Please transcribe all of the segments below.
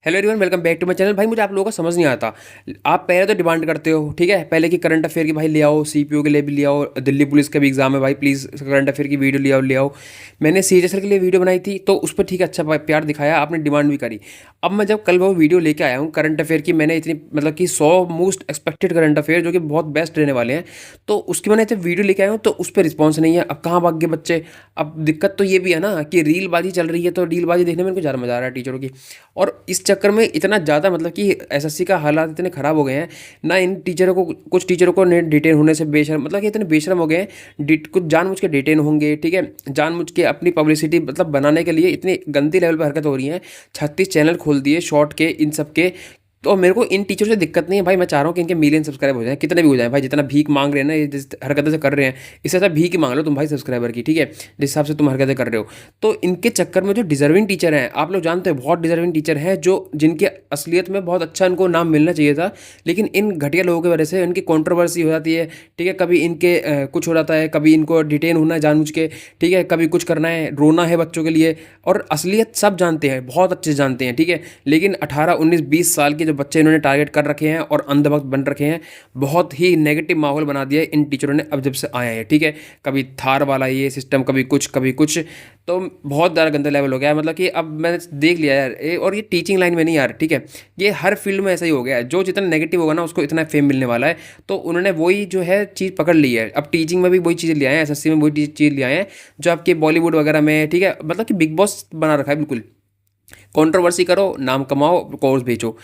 Hello everyone, welcome back to my channel. भाई मुझे आप लोगों का समझ नहीं आता। आप पहले तो डिमांड करते हो, ठीक है, पहले की करंट अफेयर की भाई ले आओ, सीपीओ के लिए भी ले आओ, दिल्ली पुलिस का भी एग्जाम है भाई, प्लीज़ करंट अफेयर की वीडियो ले आओ। मैंने सीएचएसएल के लिए वीडियो बनाई थी तो उस पर ठीक है, अच्छा प्यार दिखाया, आपने डिमांड भी करी। अब मैं जब कल वो वीडियो लेके आया हूँ करंट अफेयर की, मैंने इतनी मतलब कि 100 मोस्ट एक्सपेक्टेड करंट अफेयर जो कि बहुत बेस्ट रहने वाले हैं, तो उसकी मैंने जब वीडियो लेके आया हूँ तो उस पर रिस्पॉन्स नहीं है। अब कहाँ भाग गए बच्चे। अब दिक्कत तो ये भी है ना कि रीलबाजी चल रही है, तो रीलबाजी देखने में इनको ज़्यादा मजा आ रहा है टीचरों की। और इस चक्कर में इतना ज़्यादा मतलब कि एसएससी का हालात इतने ख़राब हो गए हैं ना, इन टीचरों को, कुछ टीचरों को नेट डिटेन होने से बेशर्म, मतलब कि इतने बेशर्म हो गए हैं, कुछ जानबूझ के डिटेन होंगे, ठीक है, जानबूझ के अपनी पब्लिसिटी मतलब बनाने के लिए इतनी गंदी लेवल पर हरकत हो रही है। 36 चैनल खोल दिए शॉर्ट के इन सब के। तो मेरे को इन टीचर से दिक्कत नहीं है भाई, मैं चाह रहा हूँ कि इनके मिलियन सब्सक्राइब हो जाए, कितने भी हो जाए भाई, जितना भीख मांग रहे हैं ना ये, जिस हरकतें से कर रहे हैं, इससे अच्छा भीख ही मांग लो तुम भाई सब्सक्राइबर की, ठीक है, जिस हिसाब से तुम हरकतें कर रहे हो। तो इनके चक्कर में जो डिजर्विंग टीचर हैं, आप लोग जानते हो बहुत डिजर्विंग टीचर हैं जो जिनके असलियत में बहुत अच्छा इनको नाम मिलना चाहिए था, लेकिन इन घटिया लोगों की वजह से इनकी कंट्रोवर्सी हो जाती है, ठीक है, कभी इनके कुछ हो जाता है, कभी इनको डिटेन होना है जानबूझ के, ठीक है, कभी कुछ करना है, रोना है बच्चों के लिए। और असलियत सब जानते हैं, बहुत अच्छे से जानते हैं, ठीक है, लेकिन 18 19 20 साल के जो बच्चे इन्होंने टारगेट कर रखे हैं और अंधभक्त बन रखे हैं, बहुत ही नेगेटिव माहौल बना दिया है इन टीचरों ने अब जब से आए हैं, ठीक है। कभी थार वाला ये सिस्टम, कभी कुछ कभी कुछ, तो बहुत ज़्यादा गंदा लेवल हो गया है। मतलब कि अब मैंने देख लिया यार और ये टीचिंग लाइन में नहीं यार, ठीक है, ये हर फील्ड में ऐसा ही हो गया है, जो जितना नेगेटिव होगा ना उसको इतना फेम मिलने वाला है। तो उन्होंने वही जो है चीज़ पकड़ ली है, अब टीचिंग में भी वही चीज़ ले आए हैं, एसएससी में वही चीज़ ले आए हैं जो आपके बॉलीवुड वगैरह में, ठीक है, मतलब कि बिग बॉस बना रखा है बिल्कुल। कंट्रोवर्सी करो, नाम कमाओ, कोर्स बेचो।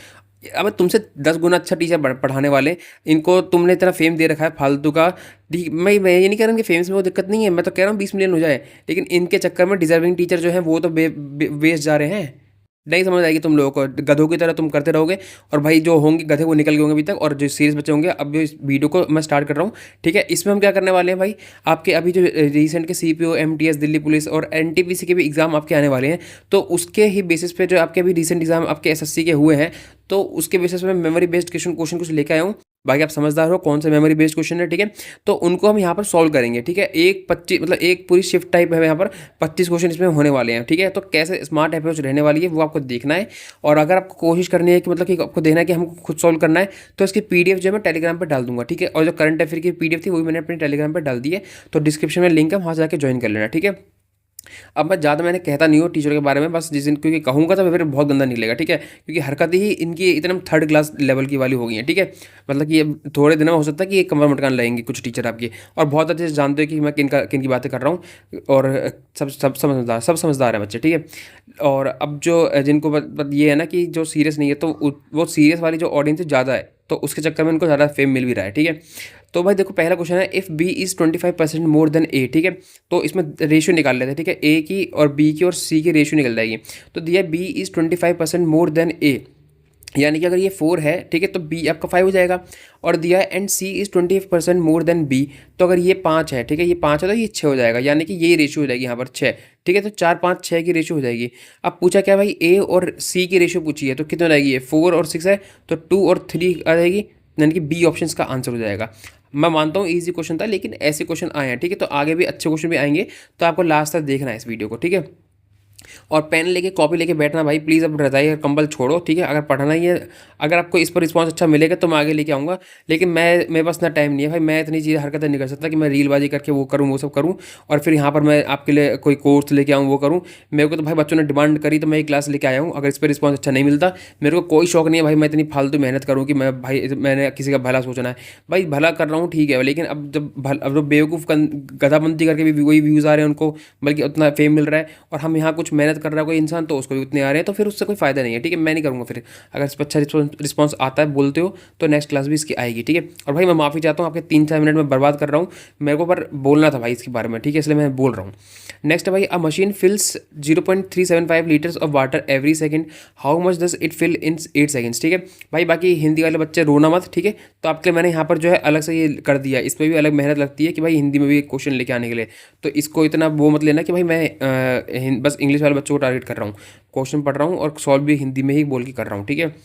अब तुमसे 10 गुना अच्छा टीचर पढ़ाने वाले, इनको तुमने इतना फेम दे रखा है फालतू का। मैं ये नहीं कह रहा कि फेम से वो दिक्कत नहीं है, मैं तो कह रहा हूँ 20 मिलियन हो जाए, लेकिन इनके चक्कर में डिजर्विंग टीचर जो हैं वो तो वेस्ट जा रहे हैं। नहीं समझ आएगी तुम लोगों को, गधों की तरह तुम करते रहोगे। और भाई जो होंगे गधे वो निकल गए होंगे अभी तक, और जो सीरियस बच्चे होंगे, अब इस वीडियो को मैं स्टार्ट कर रहा हूँ, ठीक है। इसमें हम क्या करने वाले हैं भाई, आपके अभी जो रिसेंट के सीपीओ, एमटीएस, दिल्ली पुलिस और एनटीपीसी के भी एग्जाम आपके आने वाले हैं, तो उसके ही बेसिस पे जो आपके अभी रिसेंट एग्जाम आपके एसएससी के हुए हैं, तो उसके बेसिस पे मेमोरी बेस्ड क्वेश्चन कुछ लेकर आया हूँ। बाकी आप समझदार हो कौन सा मेमोरी बेस्ड क्वेश्चन है, ठीक है, तो उनको हम यहाँ पर सॉल्व करेंगे, ठीक है। एक 25 मतलब एक पूरी शिफ्ट टाइप है यहाँ पर, 25 क्वेश्चन इसमें होने वाले हैं, ठीक है। तो कैसे स्मार्ट अप्रोच रहने वाली है वो आपको देखना है। और अगर आपको कोशिश करनी है कि मतलब कि आपको देखना है कि हमको खुद सॉल्व करना है, तो इसकी पीडीएफ जो है मैं टेलीग्राम पर डाल दूंगा, ठीक है। और जो करंट अफेयर की पीडीएफ थी वो भी मैंने अपने टेलीग्राम पर डाल दी है, तो डिस्क्रिप्शन में लिंक है, वहाँ से जाकर ज्वाइन कर लेना, ठीक है। अब मैं ज़्यादा मैंने कहता नहीं हूँ टीचर के बारे में, बस जिस दिन क्योंकि कहूँगा तो फिर बहुत गंदा निकलेगा, ठीक है, क्योंकि हरकतें ही इनकी इतने थर्ड क्लास लेवल की वाली हो गई हैं, ठीक है। मतलब कि अब थोड़े दिनों में हो सकता है कि ये कमर मटकान लगेंगे कुछ टीचर आपके, और बहुत अच्छे से जानते हो कि मैं किन की बातें कर रहा हूँ। और सब समझदार है बच्चे, ठीक है। और अब जो जिनको ये है ना कि जो सीरियस नहीं है, तो वो सीरियस वाली जो ऑडियंस है ज़्यादा है, तो उसके चक्कर में उनको ज़्यादा फेम मिल भी रहा है, ठीक है। तो भाई देखो पहला क्वेश्चन है, if B is 25% more than A, ठीक है। तो इसमें रेशियो निकाल लेते हैं, ठीक है, ए की और बी की और सी की रेशियो निकल जाएगी। तो दिया बी इज़ 25% मोर देन ए, यानी कि अगर ये 4 है, ठीक है, तो बी आपका 5 हो जाएगा। और दिया है and C is 20% more than B, तो अगर ये 5 है, ठीक है, ये 5 है तो ये 6 हो जाएगा, यानी कि ये रेशियो हो जाएगी यहाँ पर 6, ठीक है। तो 4 5 6 की रेशियो हो जाएगी। अब पूछा क्या भाई, ए और सी की रेशियो पूछी है, तो कितनी हो जाएगी, ये 4 और 6 है, तो 2 और 3 आ जाएगी, यानी कि बी ऑप्शन का आंसर हो जाएगा। मैं मानता हूँ इजी क्वेश्चन था, लेकिन ऐसे क्वेश्चन आए हैं, ठीक है, तो आगे भी अच्छे क्वेश्चन भी आएंगे, तो आपको लास्ट तक देखना है इस वीडियो को, ठीक है। और पेन लेके कॉपी लेके बैठना भाई प्लीज़, अब रजाई और कंबल छोड़ो, ठीक है। अगर पढ़ना ही है, अगर आपको इस पर रिस्पांस अच्छा मिलेगा तो मैं आगे लेके आऊँगा, लेकिन मेरे पास ना टाइम नहीं है भाई, मैं इतनी चीज़ हरकतें नहीं कर सकता कि मैं रीलबाजी करके वो करूँ वो सब करूँ, और फिर यहाँ पर मैं आपके लिए कोई कोर्स लेके आऊँ वो करूँ। मेरे को तो भाई बच्चों ने डिमांड करी तो मैं एक क्लास लेके आया हूँ, अगर इस पर रिस्पॉन्स अच्छा नहीं मिलता, मेरे को कोई शौक नहीं है भाई मैं इतनी फालतू मेहनत करूँ कि मैं भाई मैंने किसी का भला सोचना है। भाई भला कर रहा हूँ ठीक है, लेकिन अब जो बेवकूफ़ गधाबंदी करके भी वही व्यूज़ आ रहे हैं उनको, बल्कि उतना फेम मिल रहा है, और हम यहाँ कुछ मेहनत कर रहा है कोई इंसान तो उसको भी उतने आ रहे हैं, तो फिर उससे कोई फ़ायदा नहीं है, ठीक है। मैं नहीं करूँगा फिर, अगर इस पर अच्छा रिस्पॉन्स आता है बोलते हो तो नेक्स्ट क्लास भी इसकी आएगी, ठीक है। और भाई मैं माफ़ी चाहता हूँ, आपके 3-4 मिनट में बर्बाद कर रहा हूँ, मेरे को पर बोलना था भाई इसके बारे में, ठीक है, इसलिए मैं बोल रहा हूँ। नेक्स्ट है भाई, a machine fills 0.375 litres of water every second, how much does it fill in 8 seconds, ठीक है। भाई बाकी हिंदी वाले बच्चे रोना मत, ठीक है, तो आपके लिए मैंने यहाँ पर जो है अलग से ये कर दिया, इस पर भी अलग मेहनत लगती है कि भाई हिंदी में भी क्वेश्चन लेके आने के लिए, तो इसको इतना वो मत लेना कि भाई मैं बस इंग्लिश वाले बच्चों को टारगेट कर रहा हूँ, क्वेश्चन पढ़ रहा हूँ और सॉल्व भी हिंदी में ही बोल के कर रहा हूँ, ठीक है।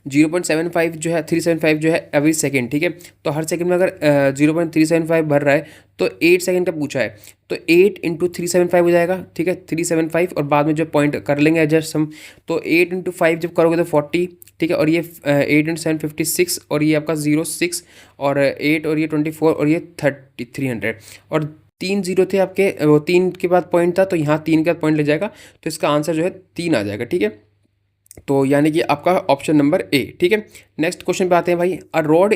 0.75 जो है 375 जो है एवरी सेकेंड, ठीक है। तो हर सेकंड में अगर 0.375 भर रहा है तो 8 सेकंड का पूछा है, तो 8 इंटू 375 हो जाएगा, ठीक है, 375, और बाद में जो पॉइंट कर लेंगे एडजस्ट हम, तो 8 इंटू 5 जब करोगे तो 40, ठीक है, और ये 8 इंटू 7 56, और ये आपका 06, और 8, और ये 24, और ये 300, और 3 जीरो थे आपके, वो 3 के बाद पॉइंट था, तो यहाँ 3 के बाद पॉइंट ले जाएगा, तो इसका आंसर जो है 3 आ जाएगा, ठीक है। तो यानी कि आपका ऑप्शन नंबर ए, ठीक है। नेक्स्ट क्वेश्चन पे आते हैं भाई। A rod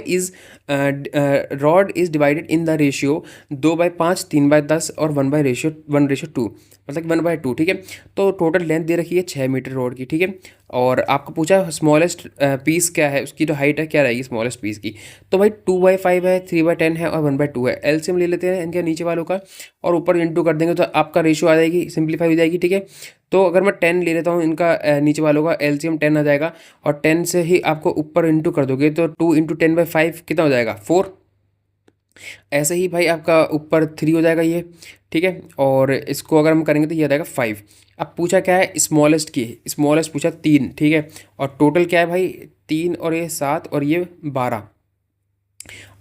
is divided in the ratio 2/5, 3/10 और 1/2, मतलब 1/2, ठीक है। तो टोटल लेंथ दे रखी है 6 मीटर रॉड की, ठीक है। और आपको पूछा स्मॉलेस्ट पीस क्या है, उसकी जो हाइट है क्या रहेगी स्मॉलेस्ट पीस की। तो भाई 2/5 है, 3/10 है और 1/2 है। एलसीएम ले लेते हैं इनके नीचे वालों का और ऊपर इंटू कर देंगे तो आपका रेशियो आ जाएगी, सिंप्लीफाई हो जाएगी, ठीक है। तो अगर मैं 10 ले लेता हूँ इनका नीचे वालों का एलसीएम 10 आ जाएगा, और 10 से ही आपको ऊपर इंटू कर दोगे तो 2 इंटू 10/5 कितना हो जाएगा 4। ऐसे ही भाई आपका ऊपर 3 हो जाएगा ये, ठीक है। और इसको अगर हम करेंगे तो ये आ जाएगा 5। अब पूछा क्या है स्मॉलेस्ट की, स्मॉलेस्ट पूछा 3, ठीक है। और टोटल क्या है भाई 3 और ये 7 और ये 12,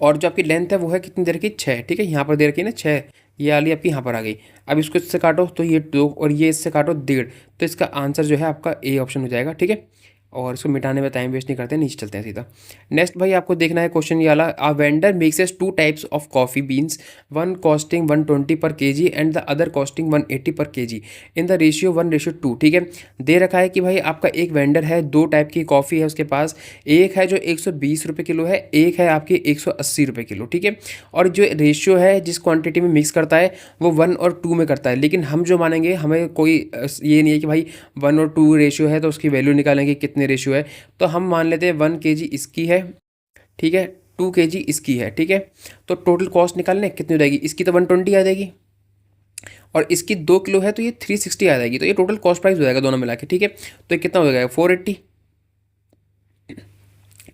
और जो आपकी लेंथ है वो है कितनी देर की 6, ठीक है। यहाँ पर दे रखी है ना 6, ये वाली आपकी यहाँ पर आ गई। अब इसको इससे काटो तो ये 2, और ये इससे काटो 1.5, तो इसका आंसर जो है आपका ए ऑप्शन हो जाएगा, ठीक है। और इसको मिटाने में टाइम वेस्ट नहीं करते, नीचे चलते हैं सीधा। नेक्स्ट भाई आपको देखना है क्वेश्चन ये वाला। A vendor mixes 2 types of coffee beans, one costing 120 per kg and the other costing 180 per KG in the ratio 1:2, ठीक है। दे रखा है कि भाई आपका एक वेंडर है, 2 टाइप की कॉफ़ी है उसके पास, एक है जो 120 रुपये किलो है, एक है आपकी 180 रुपये किलो, ठीक है। और जो रेशियो है जिस क्वांटिटी में मिक्स करता है वो 1 और 2 में करता है, लेकिन हम जो मानेंगे हमें कोई ये नहीं है कि भाई 1 और 2 रेशियो है तो उसकी वैल्यू निकालेंगे कितने रेशियो है। तो हम मान लेते हैं 1 केजी इसकी है, ठीक है, 2 केजी इसकी है, ठीक है। तो टोटल कॉस्ट निकालने कितनी हो जाएगी, इसकी तो 120 आ जाएगी और इसकी 2 किलो है तो ये 360 आ जाएगी, तो ये टोटल कॉस्ट प्राइस हो जाएगा दोनों मिला के, ठीक है। तो ये कितना हो जाएगा 480,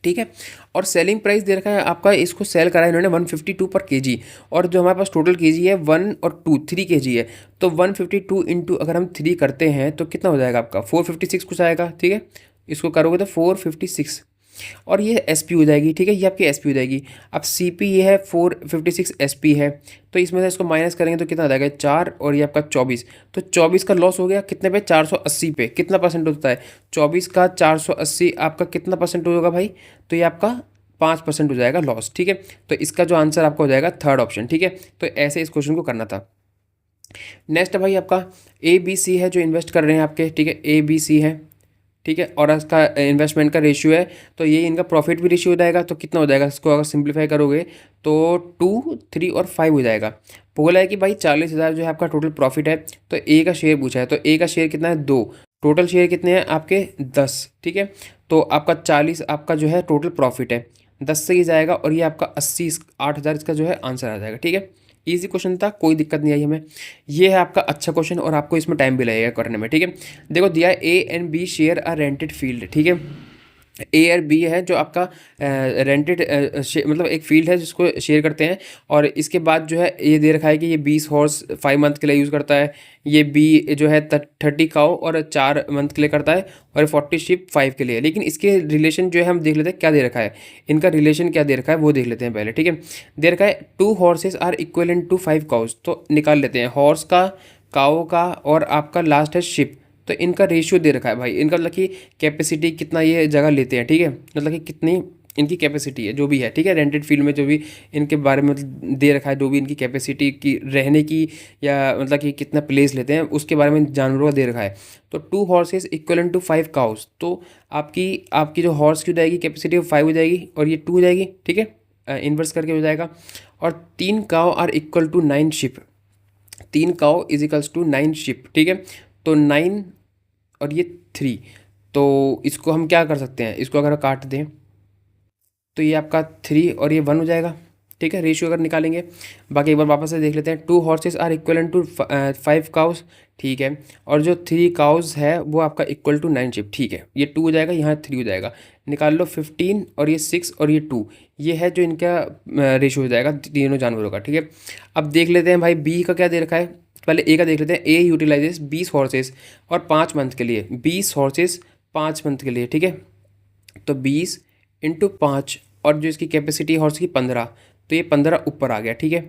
ठीक है। और सेलिंग प्राइस दे रखा है आपका, इसको सेल करा है इन्होंने 152 पर केजी, और जो हमारे पास टोटल केजी है 1 और 2 3 केजी है, तो 152 इंटू अगर हम 3 करते हैं तो कितना हो जाएगा आपका 456 कुछ आएगा, ठीक है। इसको करोगे तो 456, और ये एसपी हो जाएगी, ठीक है, ये आपकी एसपी हो जाएगी। अब सीपी ये है 456 एसपी है, तो इसमें से इसको माइनस करेंगे तो कितना आ जाएगा 4, और ये आपका 24, तो 24 का लॉस हो गया कितने पे 480 पे, कितना परसेंट होता है 24 का 480 आपका कितना परसेंट होगा भाई, तो ये आपका 5% हो जाएगा लॉस, ठीक है। तो इसका जो आंसर आपका हो जाएगा थर्ड ऑप्शन, ठीक है। तो ऐसे इस क्वेश्चन को करना था। नेक्स्ट भाई आपका ए बी सी है जो इन्वेस्ट कर रहे हैं आपके, ठीक है, ए बी सी है, ठीक है, और इसका इन्वेस्टमेंट का रेशियो है, तो ये इनका प्रॉफिट भी रेशियो हो जाएगा, तो कितना हो जाएगा इसको अगर सिंप्लीफाई करोगे तो 2, 3 और 5 हो जाएगा। बोला है कि भाई 40,000 जो है आपका टोटल प्रॉफिट है, तो ए का शेयर पूछा है, तो ए का शेयर कितना है 2, टोटल शेयर कितने हैं आपके 10, ठीक है। तो आपका 40 आपका जो है टोटल प्रॉफिट है, 10 से ये जाएगा और ये आपका 80 8,000 इसका जो है आंसर आ जाएगा, ठीक है। इजी क्वेश्चन था, कोई दिक्कत नहीं आई हमें। ये है आपका अच्छा क्वेश्चन और आपको इसमें टाइम भी लगेगा करने में, ठीक है। देखो दिया है A and B share a rented field, ठीक है। ए और बी है जो आपका रेंटेड मतलब एक फील्ड है जिसको शेयर करते हैं, और इसके बाद जो है ये दे रखा है कि ये 20 हॉर्स 5 मंथ के लिए यूज़ करता है, ये बी जो है 30 काउ और 4 मंथ के लिए करता है, और 40 शिप 5 के लिए। लेकिन इसके रिलेशन जो है हम देख लेते हैं क्या दे रखा है, इनका रिलेशन क्या दे रखा है वो देख लेते हैं पहले, ठीक है। दे रखा है 2 horses are equivalent to 5 cows, तो निकाल लेते हैं हॉर्स का, काओ का, और आपका लास्ट है शिप। तो इनका रेशियो दे रखा है भाई, इनका मतलब कि कैपेसिटी कितना ये जगह लेते हैं, ठीक है, मतलब कि कितनी इनकी कैपेसिटी है जो भी है, ठीक है। रेंटेड फील्ड में जो भी इनके बारे में दे रखा है, जो भी इनकी कैपेसिटी की रहने की, या मतलब कि कितना प्लेस लेते हैं उसके बारे में जानवरों का दे रखा है। तो 2 हॉर्सेस इक्वलेंट टू 5 काउस, तो आपकी आपकी जो हॉर्स की हो जाएगी कैपेसिटी वो 5 हो जाएगी और ये 2 हो जाएगी, ठीक है, इन्वर्स करके हो जाएगा। और 3 cow are equal to 9 sheep, 3 cow is equals to 9 sheep, ठीक है। तो 9 और ये 3, तो इसको हम क्या कर सकते हैं, इसको अगर काट दें तो ये आपका 3 और ये 1 हो जाएगा, ठीक है, रेशियो अगर निकालेंगे। बाकी एक बार वापस से देख लेते हैं, 2 horses are equal to 5 cows, ठीक है, और जो 3 काउस है वो आपका इक्वल टू 9 शिप, ठीक है। ये 2 हो जाएगा, यहाँ 3 हो जाएगा, निकाल लो 15 और ये 6 और ये 2, ये है जो इनका रेशियो हो जाएगा तीनों जानवरों का, ठीक है। अब देख लेते हैं भाई बी का क्या दे रखा है, पहले ए का देख लेते हैं। ए यूटिलाइजेस 20 हॉर्सेस और 5 मंथ के लिए, 20 हॉर्सेस 5 मंथ के लिए, ठीक है। तो 20 × 5 और जो इसकी कैपेसिटी हॉर्स की 15, तो ये 15 ऊपर आ गया। ठीक है,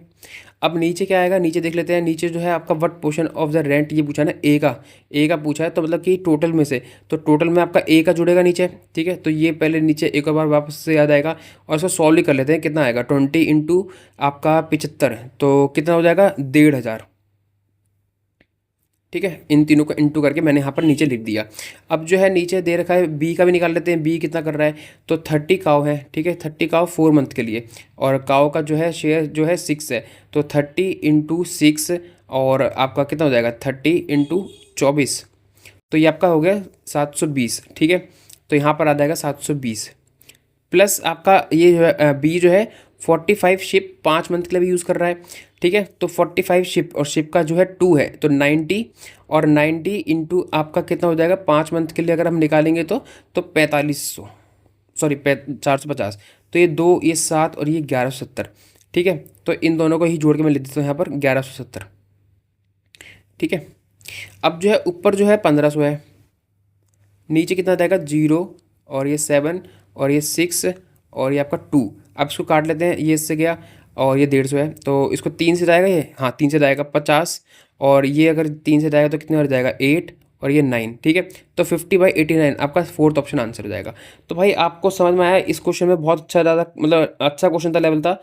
अब नीचे क्या आएगा, नीचे देख लेते हैं। नीचे जो है आपका what portion of the rent ये पूछा ना, ए का पूछा है, तो मतलब कि टोटल में से, तो टोटल में आपका ए का जुड़ेगा नीचे। ठीक है, तो ये पहले नीचे एक और बार वापस से याद आएगा और इसको सॉल्व ही कर लेते हैं। कितना आएगा, 20 × आपका 75, तो कितना हो जाएगा 1500। ठीक है, इन तीनों को इंटू करके मैंने यहाँ पर नीचे लिख दिया। अब जो है नीचे दे रखा है बी का भी निकाल लेते हैं, बी कितना कर रहा है, तो 30 काव है। ठीक है, 30 काव 4 मंथ के लिए, और काव का जो है शेयर जो है 6 है, तो 30 × 6 और आपका कितना हो जाएगा 30 × 24, तो ये आपका हो गया 720। ठीक है, तो यहाँ पर आ जाएगा 720 प्लस आपका ये जो है बी जो है 45 शिप 5 मंथ के लिए भी यूज़ कर रहा है। ठीक है, तो 45 शिप और शिप का जो है 2 है, तो 90, और 90 इंटू आपका कितना हो जाएगा 5 मंथ के लिए अगर हम निकालेंगे तो 4500, सॉरी 450, तो ये 2 ये 7 और ये 1170। ठीक है, तो इन दोनों को ही जोड़ के मैं लिख देता हूँ यहाँ पर 1170। ठीक है, अब जो है ऊपर जो है 1500 है, नीचे कितना जाएगा 0 और ये 7 और ये 6 और ये आपका 2। अब इसको काट लेते हैं, ये इससे गया और ये 150 है, तो इसको 3 से जाएगा, ये हाँ 3 से जाएगा 50, और ये अगर 3 से जाएगा तो कितने और जाएगा 8 और ये 9। ठीक है, तो 50/89 आपका फोर्थ ऑप्शन आंसर हो जाएगा। तो भाई आपको समझ में आया, इस क्वेश्चन में बहुत अच्छा ज़्यादा मतलब अच्छा क्वेश्चन था, लेवल था,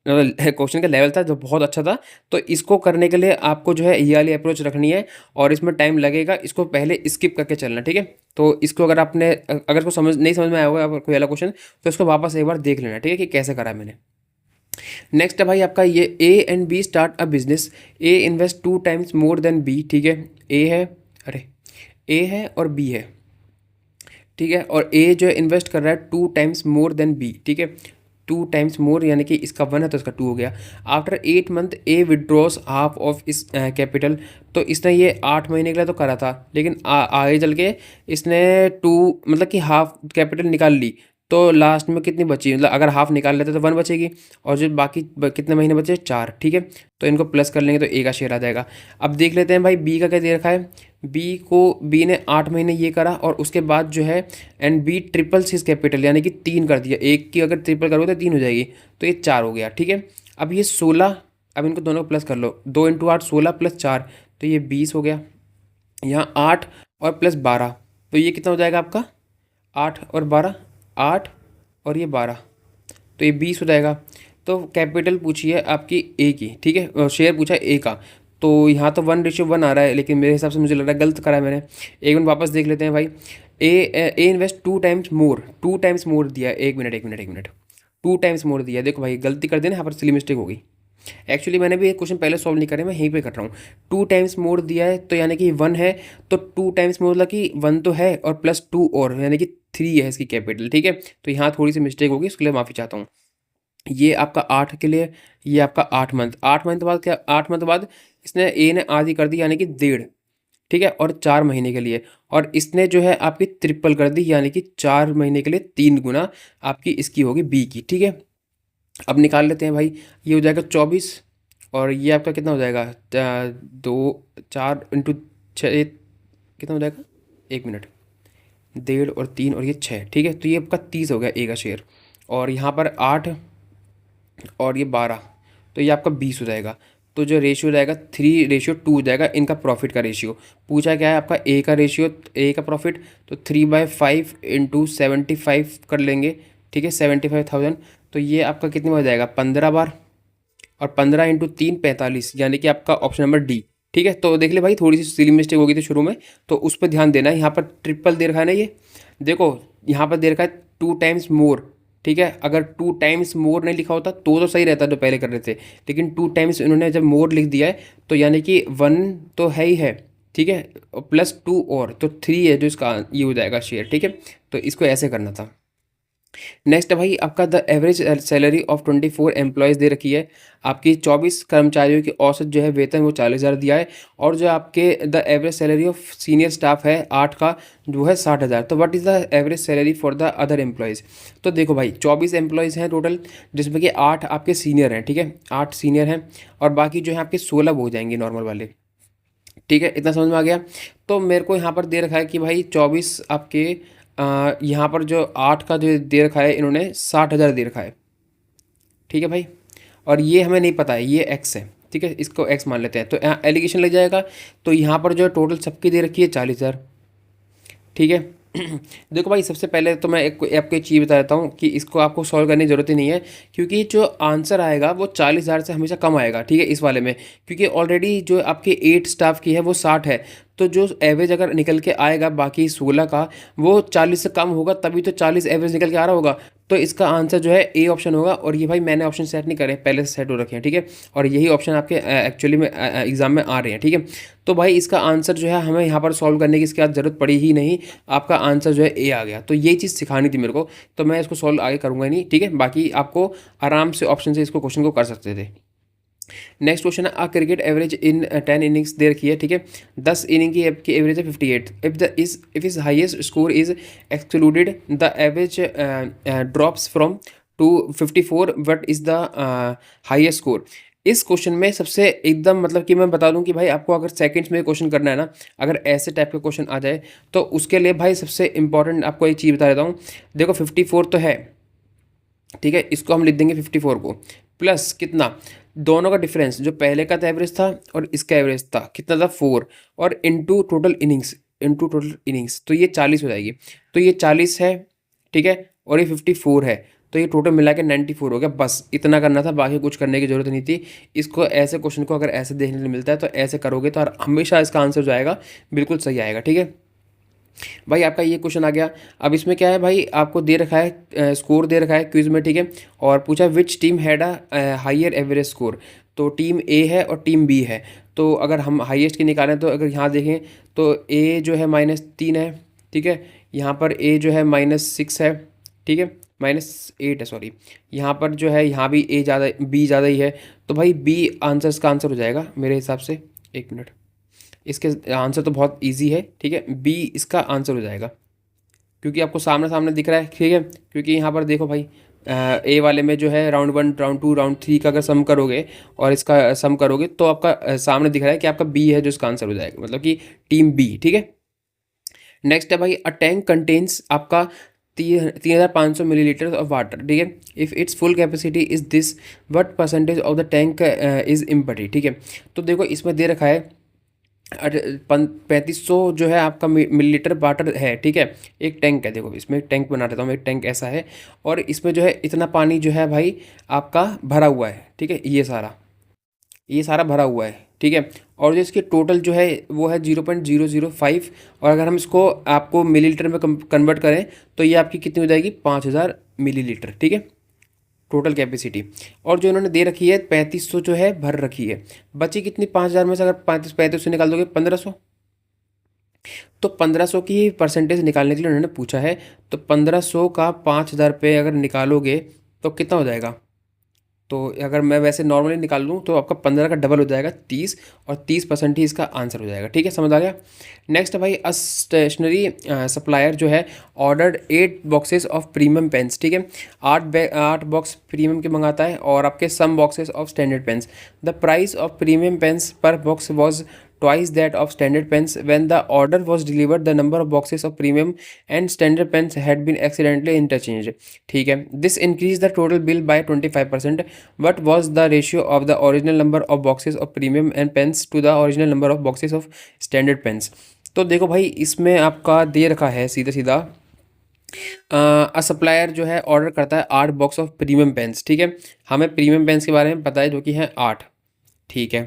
क्वेश्चन का लेवल था जो बहुत अच्छा था। तो इसको करने के लिए आपको जो है ये वाली अप्रोच रखनी है, और इसमें टाइम लगेगा, इसको पहले स्किप करके चलना। ठीक है, तो इसको अगर आपने अगर इसको नहीं समझ में आया होगा कोई वाला क्वेश्चन, तो इसको वापस एक बार देख लेना। ठीक है, कि कैसे करा है मैंने। नेक्स्ट है भाई आपका ये A and B start a business, A invest 2 times more than B. ठीक है, ए है, अरे ए है और बी है। ठीक है, और ए जो है इन्वेस्ट कर रहा है 2 टाइम्स मोर देन बी। ठीक है, 2 टाइम्स मोर यानी कि इसका 1 है तो इसका 2 हो गया। After 8 month A withdraws half of इस कैपिटल, तो इसने ये 8 महीने के लिए तो करा था, लेकिन आगे चल के इसने 2 मतलब कि हाफ कैपिटल निकाल ली, तो लास्ट में कितनी बची, मतलब अगर हाफ निकाल लेते तो 1 बचेगी, और जो बाकी कितने महीने बचे 4। ठीक है, तो इनको प्लस कर लेंगे तो ए का शेयर आ जाएगा। अब देख लेते हैं भाई बी का क्या दे रखा है। बी ने 8 महीने ये करा, और उसके बाद जो है and B triples his capital, यानी कि 3 कर दिया, एक की अगर ट्रिपल करोगे तो 3 हो जाएगी, तो ये 4 हो गया। ठीक है, अब ये 16, अब इनको दोनों को प्लस कर लो, 2 × 8 16 + 4, तो ये 20 हो गया। यहाँ 8 और प्लस 12, तो ये कितना हो जाएगा आपका 8 और 12, 8 और ये 12, तो ये 20 हो जाएगा। तो कैपिटल पूछी है आपकी ए की। ठीक है, शेयर पूछा है ए का, तो यहाँ तो 1:1 आ रहा है, लेकिन मेरे हिसाब से मुझे लग रहा है गलत करा है मैंने। एक मिनट वापस देख लेते हैं भाई। A invest 2 times more, 2 times more दिया, एक मिनट 2 टाइम्स मोर दिया। देखो भाई गलती कर देना, यहाँ पर सिली मिस्टेक हो गई। एक्चुअली मैंने भी एक क्वेश्चन पहले सॉल्व नहीं करे, मैं यहीं पे कर रहा हूँ। 2 टाइम्स मोर दिया है, तो यानी कि 1 है, तो 2 टाइम्स मोर मतलब कि 1 तो है और प्लस 2 और, यानी कि 3 है इसकी कैपिटल। ठीक है, तो यहाँ थोड़ी सी मिस्टेक होगी, उसके लिए माफ़ी चाहता हूँ। ये आपका 8 के लिए, ये आपका 8 मंथ, 8 मंथ बाद क्या, 8 मंथ बाद इसने ए ने आधी कर दी, यानी कि 1.5। ठीक है, और 4 महीने के लिए, और इसने जो है आपकी ट्रिपल कर दी, यानी कि 4 महीने के लिए 3 गुना आपकी इसकी होगी बी की। ठीक है, अब निकाल लेते हैं भाई, ये हो जाएगा 24, और ये आपका कितना हो जाएगा 4 कितना हो जाएगा, 1 मिनट, 1.5 और 3 और ये 6। ठीक है, तो ये आपका 30 हो गया ए का शेयर, और यहाँ पर 8 और ये 12, तो ये आपका 20 हो जाएगा। तो जो रेशियो जाएगा 3:2 हो जाएगा इनका प्रॉफिट का रेशियो। पूछा क्या है आपका ए का रेशियो, ए का प्रॉफिट, तो 3/5 × 75 कर लेंगे। ठीक है, 75,000, तो ये आपका कितने में हो जाएगा 15 बार, और 15 × 3 45, यानी कि आपका ऑप्शन नंबर डी। ठीक है, तो देख ले भाई थोड़ी सी सिली मिस्टेक हो गई थी शुरू में, तो उस पर ध्यान देना है। यहाँ पर ट्रिपल दे रखा है ना, ये देखो यहाँ पर दे रखा है 2 टाइम्स मोर। ठीक है, अगर 2 टाइम्स मोर नहीं लिखा होता तो सही रहता जो पहले कर रहे थे, लेकिन 2 टाइम्स इन्होंने जब मोर लिख दिया है, तो यानी कि 1 तो है ही है। ठीक है, प्लस 2 और, तो 3 है जो इसका ये हो जाएगा शेयर। ठीक है, तो इसको ऐसे करना था। नेक्स्ट है भाई आपका the average salary of 24 employees दे रखी है। आपकी 24 कर्मचारियों की औसत जो है वेतन वो 40,000 दिया है, और जो आपके the average salary of senior staff है 8 का जो है 60,000। तो what is the average salary for the other employees. तो देखो भाई 24 एम्प्लॉयज़ हैं टोटल, जिसमें कि 8 आपके सीनियर हैं। ठीक है, 8 सीनियर हैं, और बाकी जो है आपके 16 हो जाएंगे नॉर्मल वाले। ठीक है, इतना समझ में आ गया। तो मेरे को यहाँ पर दे रखा है कि भाई 24 आपके यहाँ पर जो 8 का जो दे रखा है इन्होंने 60,000 दे रखा है, ठीक है भाई। और ये हमें नहीं पता है, ये एक्स है, ठीक है, इसको एक्स मान लेते हैं। तो यहाँ एलिगेशन लग जाएगा। तो यहाँ पर जो टोटल सबकी दे रखी है 40,000, ठीक है। देखो भाई, सबसे पहले तो मैं आपको एक चीज़ बता देता हूँ कि इसको आपको सॉल्व करने की ज़रूरत ही नहीं है, क्योंकि जो आंसर आएगा वो 40,000 से हमेशा कम आएगा, ठीक है, इस वाले में। क्योंकि ऑलरेडी जो आपके 8 स्टाफ की है वो 60 है, तो जो एवरेज अगर निकल के आएगा बाकी 16 का, वो 40 से कम होगा, तभी तो 40 एवरेज निकल के आ रहा होगा। तो इसका आंसर जो है ए ऑप्शन होगा। और ये भाई मैंने ऑप्शन सेट नहीं करे, पहले से सेट हो रखे हैं, ठीक है। और यही ऑप्शन आपके एक्चुअली में एग्जाम में आ रहे हैं, ठीक है। तो भाई इसका आंसर जो है हमें यहाँ पर सॉल्व करने की इसके बाद ज़रूरत पड़ी ही नहीं, आपका आंसर जो है ए आ गया। तो ये चीज़ सिखानी थी मेरे को, तो मैं इसको सॉल्व आगे करूँगा नहीं, ठीक है। बाकी आपको आराम से ऑप्शन से इसको क्वेश्चन को कर सकते थे। नेक्स्ट क्वेश्चन है, आ क्रिकेट एवरेज इन 10 इनिंग्स दे रखी है, ठीक है। 10 इनिंग की एवरेज है 58। If is highest score is excluded, the average drops from to 54, what is the highest score. इस क्वेश्चन में सबसे एकदम मतलब कि मैं बता दूं कि भाई आपको अगर सेकंड्स में क्वेश्चन करना है ना, अगर ऐसे टाइप का क्वेश्चन आ जाए, तो उसके लिए भाई सबसे इंपॉर्टेंट आपको एक चीज़ बता देता हूँ। देखो 54 तो है, ठीक है, इसको हम लिख देंगे 54 को, प्लस कितना, दोनों का डिफरेंस जो पहले का था एवरेज था और इसका एवरेज था कितना था 4, और इनटू टोटल इनिंग्स, तो ये 40 हो जाएगी। तो ये 40 है, ठीक है, और ये 54 है, तो ये टोटल मिला के 94 हो गया। बस इतना करना था, बाकी कुछ करने की जरूरत नहीं थी। इसको ऐसे क्वेश्चन को अगर ऐसे देखने को मिलता है तो ऐसे करोगे तो हमेशा इसका आंसर जो आएगा बिल्कुल सही आएगा, ठीक है भाई। आपका ये क्वेश्चन आ गया। अब इसमें क्या है भाई, आपको दे रखा है स्कोर दे रखा है क्विज में, ठीक है। और पूछा which team had a higher average score, तो टीम ए है और टीम बी है। तो अगर हम हाईएस्ट की निकालें तो अगर यहाँ देखें तो ए जो है -3 है, ठीक है। यहाँ पर ए जो है -6 है, ठीक है, -8 है, सॉरी। यहाँ पर जो है यहाँ भी ए ज़्यादा, बी ज़्यादा ही है। तो भाई बी आंसर इसका आंसर हो जाएगा मेरे हिसाब से। एक मिनट, इसके आंसर तो बहुत इजी है, ठीक है, बी इसका आंसर हो जाएगा, क्योंकि आपको सामने सामने दिख रहा है, ठीक है। क्योंकि यहाँ पर देखो भाई, ए वाले में जो है राउंड 1, राउंड 2, राउंड 3 का अगर सम करोगे और इसका सम करोगे तो आपका सामने दिख रहा है कि आपका बी है जो इसका आंसर हो जाएगा, मतलब कि टीम बी, ठीक है। नेक्स्ट है भाई, अ टैंक कंटेन्स आपका 3,500 मिलीलीटर ऑफ वाटर, ठीक है। If it's full capacity is this, what percentage of the tank is empty, ठीक है। तो देखो इसमें दे रखा है 3500 जो है आपका मिलीलीटर वाटर है, ठीक है। एक टैंक है, देखो इसमें एक टैंक बना देता हूँ, एक टैंक ऐसा है, और इसमें जो है इतना पानी जो है भाई आपका भरा हुआ है, ठीक है, ये सारा भरा हुआ है, ठीक है। और जो इसकी टोटल जो है वो है 0.005। और अगर हम इसको आपको मिलीलीटर में कन्वर्ट करें तो ये आपकी कितनी हो जाएगी, 5,000 मिलीलीटर, ठीक है, टोटल कैपेसिटी। और जो इन्होंने दे रखी है 3500 जो है भर रखी है, बची कितनी 5,000 में से अगर 3500 निकाल दोगे 1500। तो 1500 की परसेंटेज निकालने के लिए उन्होंने पूछा है। तो 1500 का 5,000 पे अगर निकालोगे तो कितना हो जाएगा। तो अगर मैं वैसे नॉर्मली निकाल लूँ तो आपका 15 का डबल हो जाएगा 30, और 30% ही इसका आंसर हो जाएगा, ठीक है, समझ आ गया। नेक्स्ट भाई, अ स्टेशनरी सप्लायर जो है ordered 8 boxes of premium pens, ठीक है। 8 बॉक्स प्रीमियम के मंगाता है और आपके some boxes of standard pens. The price of premium pens per box was twice that of standard pens. When the order was delivered, the number of boxes of premium and standard pens had been accidentally interchanged, ठीक है। This increased the total bill by 25%. What was the ratio of the original number of boxes of premium and pens to the original number of boxes of standard pens? तो देखो भाई, इसमें आपका दे रखा है सीधा सीधा, सप्लायर जो है ऑर्डर करता है 8 बॉक्स ऑफ प्रीमियम पेन्स, ठीक है। हमें प्रीमियम पेन्स के बारे में पता है जो कि है 8, ठीक है।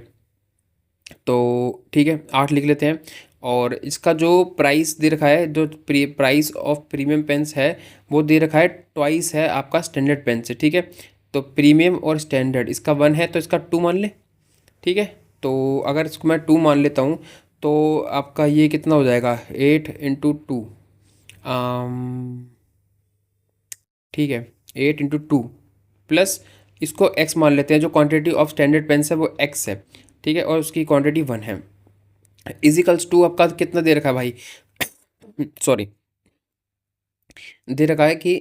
तो ठीक है, 8 लिख लेते हैं। और इसका जो प्राइस दे रखा है, जो प्राइस ऑफ प्रीमियम पेन्स है वो दे रखा है ट्वाइस है आपका स्टैंडर्ड पेन से, ठीक है। तो प्रीमियम और स्टैंडर्ड इसका 1 है तो इसका 2 मान ले, ठीक है। तो अगर इसको मैं 2 मान लेता हूँ तो आपका ये कितना हो जाएगा, 8 × 2, ठीक है, 8 × 2 प्लस इसको x मान लेते हैं। जो क्वांटिटी ऑफ स्टैंडर्ड पेन्स है वो x है, ठीक है, और उसकी क्वांटिटी 1 है। इजिकल्स टू आपका कितना दे रखा है भाई, सॉरी, दे रखा है कि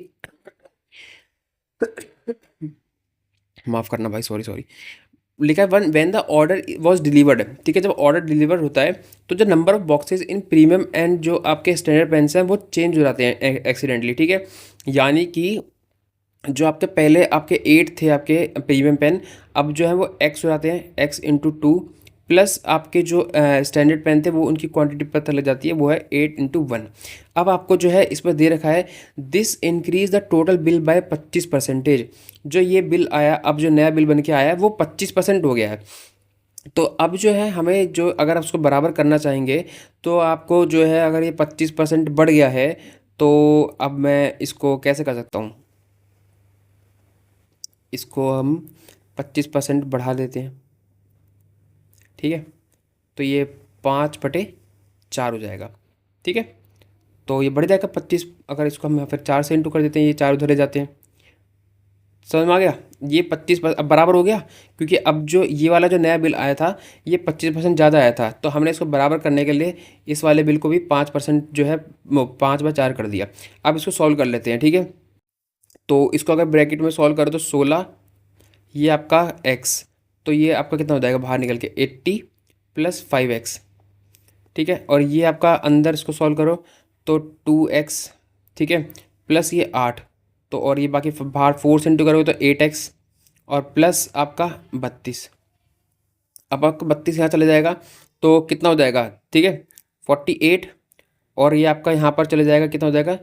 माफ़ करना भाई, सॉरी सॉरी, लिखा है one when the order was delivered, ठीक है। जब ऑर्डर डिलीवर होता है तो जो number of boxes in premium and जो आपके स्टैंडर्ड पेन्स हैं वो चेंज हो जाते हैं एक्सीडेंटली, ठीक है। यानी कि जो आपके पहले आपके 8 थे आपके प्रीमियम पेन, अब जो है वो एक्स हो जाते हैं, एक्स इंटू टू, प्लस आपके जो स्टैंडर्ड पेन थे वो उनकी क्वांटिटी पता लग जाती है, वो है 8 इंटू 1। अब आपको जो है इसमें दे रखा है this increase the total bill bye 25%। जो ये बिल आया, अब जो नया बिल बन के आया है वो 25% हो गया है। तो अब जो है हमें जो अगर आप उसको बराबर करना चाहेंगे तो आपको जो है अगर ये 25% बढ़ गया है तो अब मैं इसको कैसे कर सकता हूँ, इसको हम 25% बढ़ा देते हैं, ठीक है। तो ये 5/4 हो जाएगा, ठीक है। तो ये बढ़ जाएगा 25, अगर इसको हम फिर 4 से इंटू कर देते हैं, ये 4 उधर ले जाते हैं, समझ में आ गया। ये 25 अब बराबर हो गया, क्योंकि अब जो ये वाला जो नया बिल आया था ये 25% ज़्यादा आया था, तो हमने इसको बराबर करने के लिए इस वाले बिल को भी 5% जो है 5/4 कर दिया। अब इसको सॉल्व कर लेते हैं, ठीक है। तो इसको अगर ब्रैकेट में सॉल्व करो तो 16, ये आपका x, तो ये आपका कितना हो जाएगा बाहर निकल के 80 प्लस 5x, ठीक है। और ये आपका अंदर इसको सॉल्व करो तो 2x, ठीक है, प्लस ये 8, तो और ये बाकी बाहर 4 से इंटू करोगे तो 8x, और प्लस आपका 32। अब आपका 32 यहाँ चले जाएगा तो कितना हो जाएगा, ठीक है, 48, और ये आपका यहाँ पर चले जाएगा, कितना हो जाएगा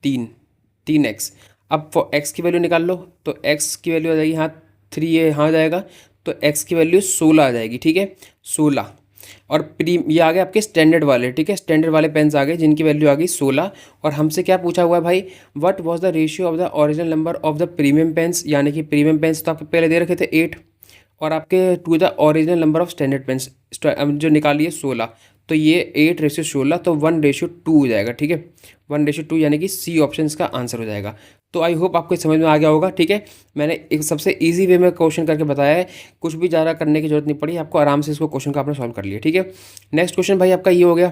3x। अब x की वैल्यू निकाल लो तो x की वैल्यू आ जाएगी यहाँ 3, ये यहाँ आ जाएगा तो x की वैल्यू 16 आ जाएगी, ठीक है, 16। और ये आ गए आपके स्टैंडर्ड वाले, ठीक है, स्टैंडर्ड वाले पेन्स आ गए जिनकी वैल्यू आ गई 16। और हमसे क्या पूछा हुआ है भाई, what was the ratio of the original number of the premium pens, यानी कि प्रीमियम पेन्स तो आपके पहले दे रखे थे 8, और आपके to the original number of standard pens जो निकालिए 16, तो ये 8:16, तो 1:2 हो जाएगा, ठीक है, 1:2, यानी कि सी ऑप्शन का आंसर हो जाएगा। तो आई होप आपको समझ में आ गया होगा, ठीक है। मैंने एक सबसे इजी वे में क्वेश्चन करके बताया है, कुछ भी ज़्यादा करने की जरूरत नहीं पड़ी आपको, आराम से इसको क्वेश्चन का आपने सॉल्व कर लिया, ठीक है। नेक्स्ट क्वेश्चन भाई आपका ये हो गया,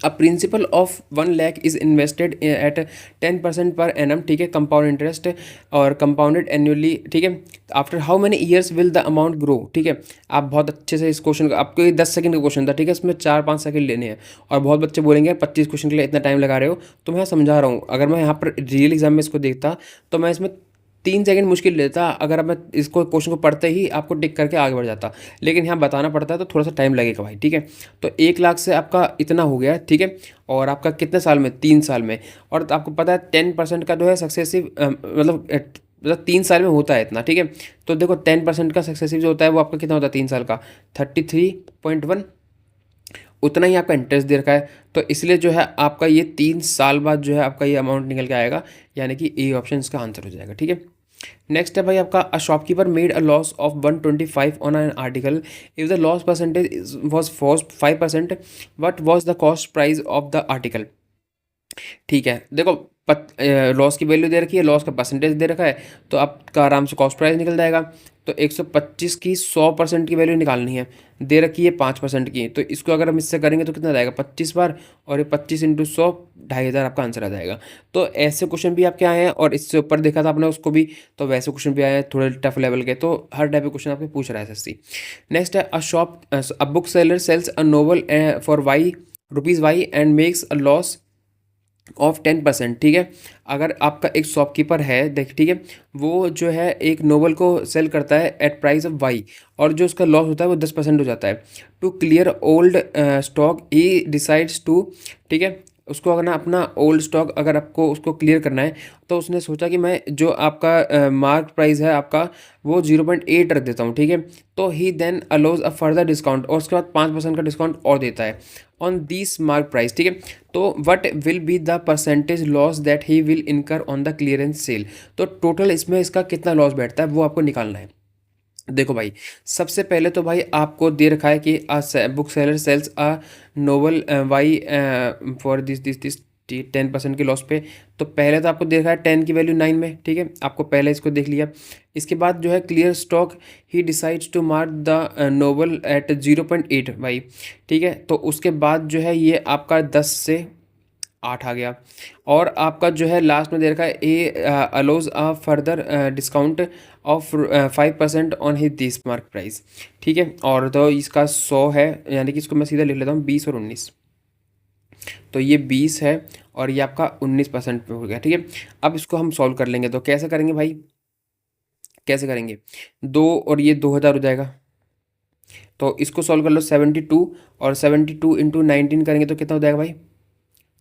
a principal of 1 lakh is invested at 10% per annum, ठीक है, कंपाउंड इंटरेस्ट और कंपाउंडेड एनुअली, ठीक है, after how many years will the amount grow, ठीक है। आप बहुत अच्छे से इस क्वेश्चन का, आपको ये 10 सेकंड का क्वेश्चन था, ठीक है, इसमें 4-5 सेकंड लेने हैं, और बहुत बच्चे बोलेंगे 25 क्वेश्चन के लिए इतना टाइम लगा रहे हो, तो मैं समझा रहा हूँ। अगर मैं यहाँ पर रियल एग्जाम में इसको देखता तो मैं इसमें 3 सेकंड मुश्किल लेता, अगर मैं इसको क्वेश्चन को पढ़ते ही आपको टिक करके आगे बढ़ जाता, लेकिन यहाँ बताना पड़ता है तो थोड़ा सा टाइम लगेगा भाई, ठीक है। तो 1 लाख से आपका इतना हो गया, ठीक है, और आपका कितने साल में, 3 साल में। और आपको पता है 10% का जो है सक्सेसिव मतलब 3 साल में होता है इतना, ठीक है। तो देखो 10% का सक्सेसिव जो होता है वो आपका कितना होता है 3 साल का, 33.1, उतना ही आपका इंटरेस्ट दे रखा है। तो इसलिए जो है आपका ये 3 साल बाद जो है आपका ये अमाउंट निकल के आएगा, यानी कि ए ऑप्शन इसका आंसर हो जाएगा, ठीक है। नेक्स्ट है भाई आपका, a shopkeeper made a loss of 125 on an article, if the loss percentage was 5%, what was the cost price of the article, ठीक है। देखो लॉस की वैल्यू दे रखी है, लॉस का परसेंटेज दे रखा है, तो आपका आराम से कॉस्ट प्राइस निकल जाएगा। तो 125 की 100% की वैल्यू निकालनी है, दे रखी है 5% की, तो इसको अगर हम इससे करेंगे तो कितना जाएगा 25 बार, और ये 25 इंटू 100, 2,500 आपका आंसर आ जाएगा। तो ऐसे क्वेश्चन भी आपके आए हैं, और इससे ऊपर देखा था आपने उसको भी, तो वैसे क्वेश्चन भी आए हैं थोड़े टफ लेवल के, तो हर टाइप के क्वेश्चन आपके पूछ रहा है एसएससी। नेक्स्ट है, a book seller sells a novel for ₹Y and makes a loss of 10%, ठीक है। अगर आपका एक शॉपकीपर है देख, ठीक है, वो जो है एक नोवेल को सेल करता है एट प्राइस ऑफ Y, और जो उसका लॉस होता है वो 10% हो जाता है। To clear old stock he decides to, ठीक है, उसको अगर ना अपना ओल्ड स्टॉक अगर आपको उसको क्लियर करना है, तो उसने सोचा कि मैं जो आपका मार्क प्राइस है आपका वो 0.8 रख देता हूँ, ठीक है। तो he then allows a further discount, और उसके बाद 5% का डिस्काउंट और देता है ऑन दिस मार्क प्राइस, ठीक है। तो what will be the percentage loss that he will इनकर ऑन द क्लियरेंस सेल, तो टोटल इसमें इसका कितना लॉस बैठता है वो आपको निकालना है। देखो भाई, सबसे पहले तो भाई आपको दे रखा है कि book seller sells a novel Y for this 10% के लॉस पे, तो पहले तो आपको दे रखा है 10 की वैल्यू 9 में, ठीक है, आपको पहले इसको देख लिया। इसके बाद जो है clear stock he decides to mark the novel at 0.8 भाई, ठीक है। तो उसके बाद जो है ये आपका 10 से 8 आ गया। और आपका जो है लास्ट में दे रखा है a allows a further discount of 5% on his this mark price, ठीक है। और तो इसका 100 है, यानी कि इसको मैं सीधा लिख लेता हूँ 20 और 19। तो ये 20 है और ये आपका 19% पे हो गया, ठीक है। अब इसको हम सॉल्व कर लेंगे, तो कैसे करेंगे भाई, कैसे करेंगे, 2 और ये 2000 हो जाएगा। तो इसको सॉल्व कर लो 72, और 72 इंटू 19 करेंगे तो कितना हो जाएगा भाई।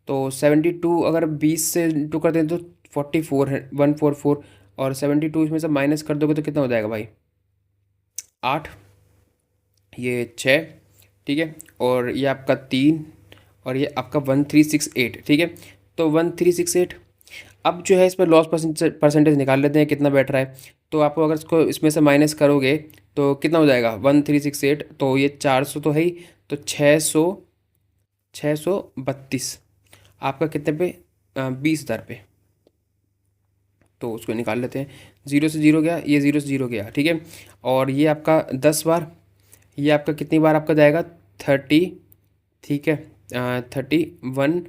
तो 72 अगर 20 से इंटू कर दें तो 44 है, 144। और 72 इसमें से माइनस कर दोगे तो कितना हो जाएगा भाई, 8, ये 6, ठीक है। और ये आपका 3, और ये आपका 1368, ठीक है। तो 1368। अब जो है इसमें लॉस परसेंटेज निकाल लेते हैं कितना बैठ रहा है। तो आपको अगर इसको इसमें से माइनस करोगे तो कितना हो जाएगा 1368, तो ये 400 तो है ही, तो 632 आपका कितने पे, 20,000 पे। तो उसको निकाल लेते हैं, 0 से 0 गया, ये 0 से 0 गया, ठीक है। और ये आपका 10 बार, ये आपका कितनी बार आपका जाएगा 30, ठीक है, 31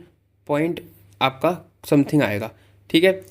पॉइंट आपका समथिंग आएगा, ठीक है।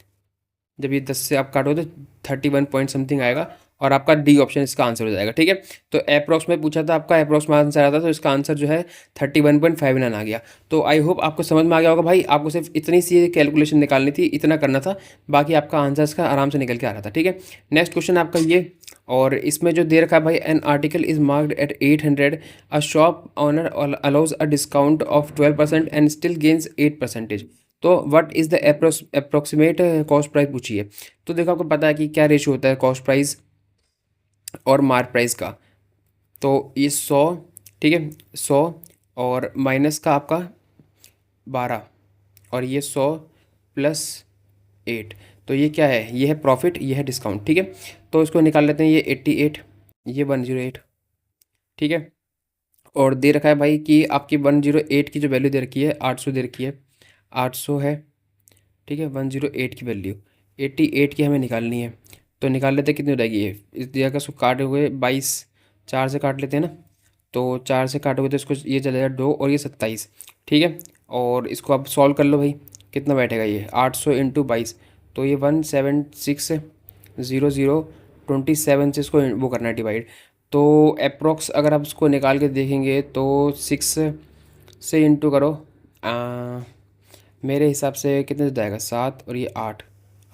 जब ये 10 से आप काटो तो 31 पॉइंट समथिंग आएगा, और आपका डी ऑप्शन इसका आंसर हो जाएगा, ठीक है। तो अप्रॉक्स में पूछा था, आपका अप्रॉक्स में आंसर आता, तो इसका आंसर जो है 31.59 आ गया। तो आई होप आपको समझ में आ गया होगा भाई, आपको सिर्फ इतनी सी कैलकुलेशन निकालनी थी, इतना करना था, बाकी आपका आंसर इसका आराम से निकल के आ रहा था, ठीक है। नेक्स्ट क्वेश्चन आपका ये, और इसमें जो दे रखा है भाई, an article is marked at 800, a shop owner allows a discount of 12% and still gains 8%। तो what is the approximate cost price पूछी है। तो देखो आपको पता है कि क्या रेशियो होता है कॉस्ट प्राइस और मार्क प्राइस का। तो ये 100, ठीक है, 100 और माइनस का आपका 12, और ये 100 प्लस 8, तो ये क्या है, ये है प्रॉफिट, ये है डिस्काउंट, ठीक है। तो इसको निकाल लेते हैं, ये 88, ये 108, ठीक है। और दे रखा है भाई कि आपकी 108 की जो वैल्यू दे रखी है 800 दे रखी है, 800 है, ठीक है। 108 की वैल्यू 88 की हमें निकालनी है। तो निकाल लेते हैं, कितनी हो जाएगी ये, इस दिया का इसको काटे हुए 22, 4 से काट लेते हैं ना। तो 4 से काटोगे तो इसको ये चलेगा 2, और ये 27, ठीक है। और इसको आप सॉल्व कर लो भाई, कितना बैठेगा ये 800 इंटू 22, तो ये 176,00027 से इसको वो करना है डिवाइड। तो अप्रोक्स अगर आप इसको निकाल के देखेंगे तो 6 से इंटू करो, मेरे हिसाब से कितने से जाएगा 7, और ये 8,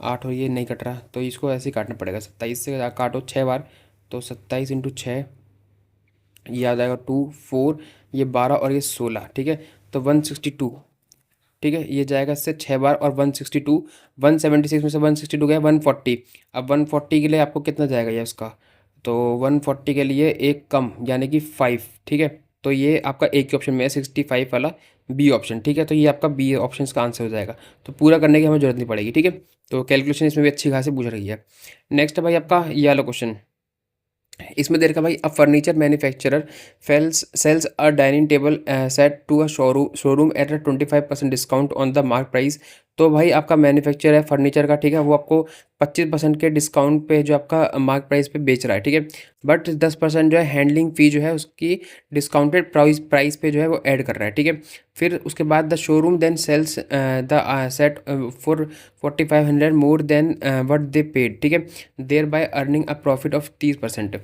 8 और ये नहीं कट रहा, तो इसको ऐसे ही काटना पड़ेगा, 27 से काटो 6 बार, तो 27 इंटू 6, ये आ जाएगा 2, 4, ये 12 और ये 16, ठीक है। तो 162, ठीक है, ये जाएगा इससे 6 बार, और 162, 176 में से 162 गया 140। अब 140 के लिए आपको कितना जाएगा ये उसका, तो 140 के लिए एक कम, यानी कि 5, ठीक है। तो ये आपका एक ही ऑप्शन में है 65 वाला बी ऑप्शन, ठीक है। तो ये आपका बी ऑप्शन का आंसर हो जाएगा, तो पूरा करने की हमें जरूरत नहीं पड़ेगी, ठीक है। तो कैलकुलेशन इसमें भी अच्छी खासी पूछ रही है। नेक्स्ट है भाई आपका ये वाला क्वेश्चन, इसमें दे रखा भाई, a furniture manufacturer sells a dining table set to a showroom at a 25% discount on the mark price. तो भाई आपका मैन्युफैक्चर है फर्नीचर का, ठीक है, वो आपको 25% के डिस्काउंट पे जो आपका मार्क प्राइस पे बेच रहा है, ठीक है। बट 10% जो है हैंडलिंग फ़ी जो है उसकी डिस्काउंटेड प्राइस पे जो है वो ऐड कर रहा है, ठीक है। फिर उसके बाद the showroom then sells the set for 4500 more than what they paid, ठीक है, thereby earning a profit of 30%।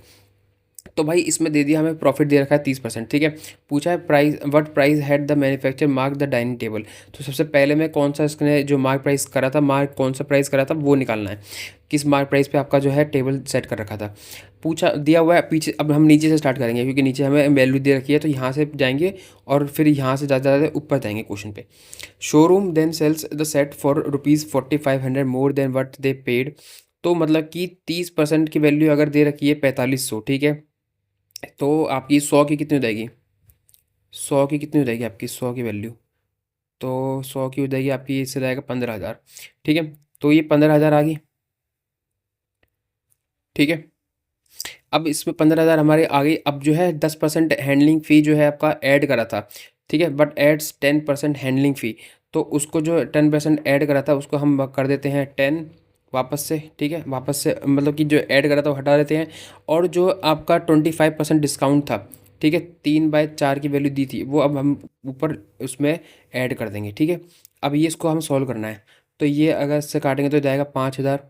तो भाई इसमें दे दिया हमें प्रॉफिट दे रखा है 30%, ठीक है। पूछा है price, what price had the manufacture mark the dining table. तो सबसे पहले में कौन सा इसने जो मार्क प्राइस करा था, मार्क कौन सा प्राइस करा था वो निकालना है, किस मार्क प्राइस पे आपका जो है टेबल सेट कर रखा था। पूछा दिया हुआ है पीछे, अब हम नीचे से स्टार्ट करेंगे क्योंकि नीचे हमें वैल्यू दे रखी है, तो यहाँ से जाएंगे और फिर यहाँ से ज़्यादा ज़्यादा ऊपर जाएंगे क्वेश्चन पे। Showroom then sells the set for ₹4500 more than what they paid. तो मतलब कि 30% की वैल्यू अगर दे रखी है 4500, ठीक है। तो आपकी 100 की कितनी हो जाएगी, 100 की कितनी हो जाएगी आपकी 100 की वैल्यू, तो 100 की हो जाएगी आपकी, इससे जाएगा 15,000, ठीक है। तो ये 15,000 आ गई, ठीक है। अब इसमें 15,000 हमारे आ गई। अब जो है 10% हैंडलिंग फ़ी जो है आपका ऐड करा था, ठीक है, बट एड्स 10% हैंडलिंग फ़ी। तो उसको जो 10% ऐड करा था उसको हम कर देते हैं 10 वापस से, ठीक है, वापस से मतलब कि जो ऐड करा था वो हटा देते हैं। और जो आपका 25% डिस्काउंट था, ठीक है, 3/4 की वैल्यू दी थी, वो अब हम ऊपर उसमें ऐड कर देंगे। ठीक है, अब ये इसको हम सॉल्व करना है। तो ये अगर इससे काटेंगे तो जाएगा 5,000।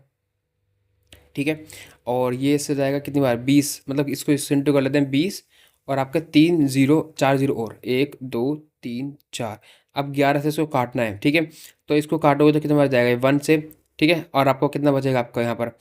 ठीक है, और ये इससे जाएगा कितनी बार 20, मतलब इसको इससे इंटू कर लेते हैं 20, और आपका 3 0 4 0 और 1 2 3 4। अब 11 से इसको काटना है। ठीक है, तो इसको काटोगे तो कितना बार जाएगा 1 से। ठीक है, और आपको कितना बचेगा आपका यहाँ पर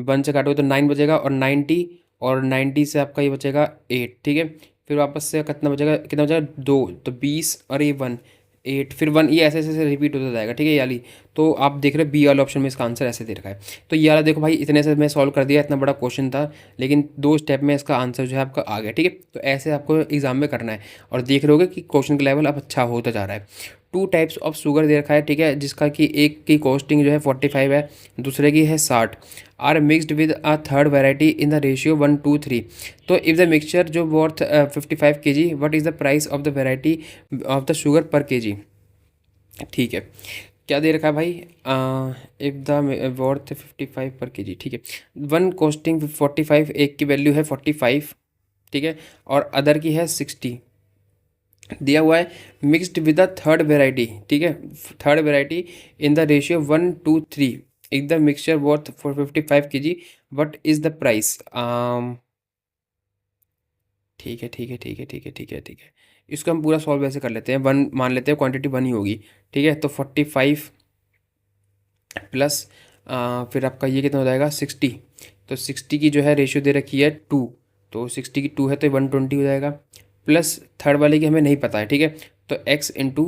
1 से काटोगे तो 9 बचेगा, और 90, और 90 से आपका ये बचेगा 8। ठीक है, फिर वापस से कितना बचेगा 2, तो 20 और ये 1 8, फिर 1, ये ऐसे ऐसे ऐसे रिपीट होता जाएगा। ठीक है, ये वाली, तो आप देख रहे हो बी वाले ऑप्शन में इसका आंसर ऐसे दे रखा है। तो ये वाला देखो भाई, इतने से मैं सॉल्व कर दिया, इतना बड़ा क्वेश्चन था, लेकिन 2 स्टेप में इसका आंसर जो है आपका आ गया। ठीक है, तो ऐसे आपको एग्जाम में करना है, और देख रहे होगे कि क्वेश्चन का लेवल अब अच्छा होता जा रहा है। 2 टाइप्स ऑफ शुगर दे रखा है। ठीक है, जिसका कि एक की कॉस्टिंग जो है 45 है, दूसरे की है 60, are mixed with a third variety in the ratio 1:3। तो इफ़ द मिक्सचर जो worth 55 kg, what is the price of the variety of the sugar per kg। ठीक है, क्या दे रखा है भाई, इफ द वर्थ 55 पर केजी। ठीक है, वन कॉस्टिंग 45, एक की वैल्यू है 45। ठीक है, और अदर की है 60 दिया हुआ है, mixed with the third variety. ठीक है, third variety in the ratio 1:3, if the mixture worth for 55 kg, what is the price. ठीक है, ठीक है, ठीक है, ठीक है, ठीक है, ठीक है, इसको हम पूरा सॉल्व ऐसे कर लेते हैं। वन मान लेते हैं, क्वांटिटी 1 ही होगी। ठीक है, तो 45 प्लस फिर आपका ये कितना हो जाएगा 60। तो 60 की जो है रेशियो दे रखी है 2, तो 60 की 2 है तो 120 हो जाएगा, प्लस थर्ड वाले की हमें नहीं पता है। ठीक है, तो x इंटू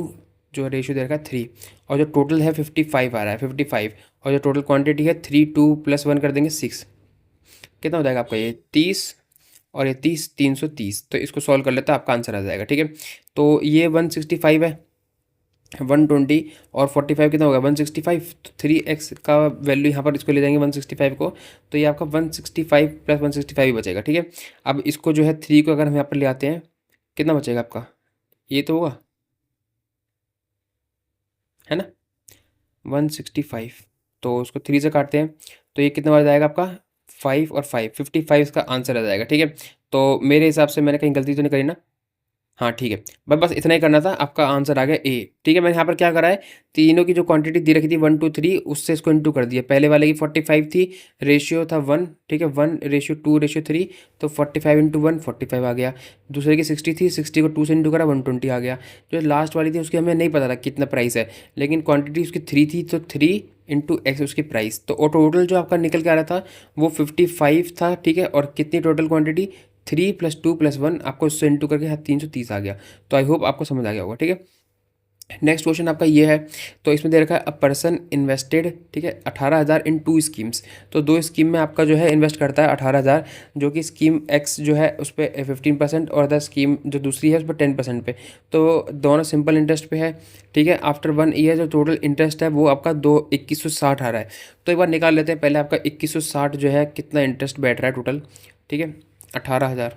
जो रेशियो दे रखा है 3, और जो टोटल है 55 आ रहा है 55, और जो टोटल क्वांटिटी है 3, 2 + 1 कर देंगे 6, कितना हो जाएगा आपका ये 30, और ये 30 330। तो इसको सॉल्व कर लेते हैं, आपका आंसर आ जाएगा। ठीक है, तो ये 165 है, 120 और 45 कितना होगा 165, तो 3x का वैल्यू यहाँ पर इसको ले जाएंगे 165 को, तो ये आपका 165 + 165 ही बचेगा। ठीक है, अब इसको जो है 3 को अगर हम यहाँ पर ले आते हैं, कितना बचेगा आपका, ये तो होगा, है ना 165, तो उसको 3 से काटते हैं, तो ये कितना बार जाएगा आपका 5 और 5, 55 इसका आंसर आ जाएगा। ठीक है, तो मेरे हिसाब से मैंने कहीं गलती तो नहीं करी ना। हाँ ठीक है, बस इतना ही करना था, आपका आंसर आ गया ए। ठीक है, मैंने यहाँ पर क्या करा है, तीनों की जो क्वांटिटी दे रखी थी 1:3, उससे इसको इंटू कर दिया। पहले वाले की 45 थी, रेशियो था 1। ठीक है, 1:2:3, तो 45 × 1 45 आ गया। दूसरे की 60 थी, 60 को 2 से इंटू करा 120 आ गया। जो लास्ट वाली थी उसकी हमें नहीं पता था कितना प्राइस है, लेकिन क्वान्टिटी उसकी 3 थी, तो 3 × x उसकी प्राइस, तो टोटल जो आपका निकल के आ रहा था वो 55 था। ठीक है, और कितनी टोटल क्वांटिटी 3 + 2 + 1, आपको उससे इंटू करके 330 आ गया। तो आई होप आपको समझ आ गया होगा। ठीक है, नेक्स्ट क्वेश्चन आपका ये है, तो इसमें दे रखा है अ पर्सन इन्वेस्टेड, ठीक है 18,000 इन 2 स्कीम्स। तो 2 स्कीम में आपका जो है इन्वेस्ट करता है 18,000, जो कि स्कीम एक्स जो है उस पर 15%, और द स्कीम जो दूसरी है उस पर 10% पे। तो दोनों सिंपल इंटरेस्ट पे है। ठीक है, आफ्टर 1 ईयर जो टोटल इंटरेस्ट है वो आपका 2160 आ रहा है। तो एक बार निकाल लेते हैं, पहले आपका 2160 जो है कितना इंटरेस्ट बैठ रहा है टोटल। ठीक है, 18,000,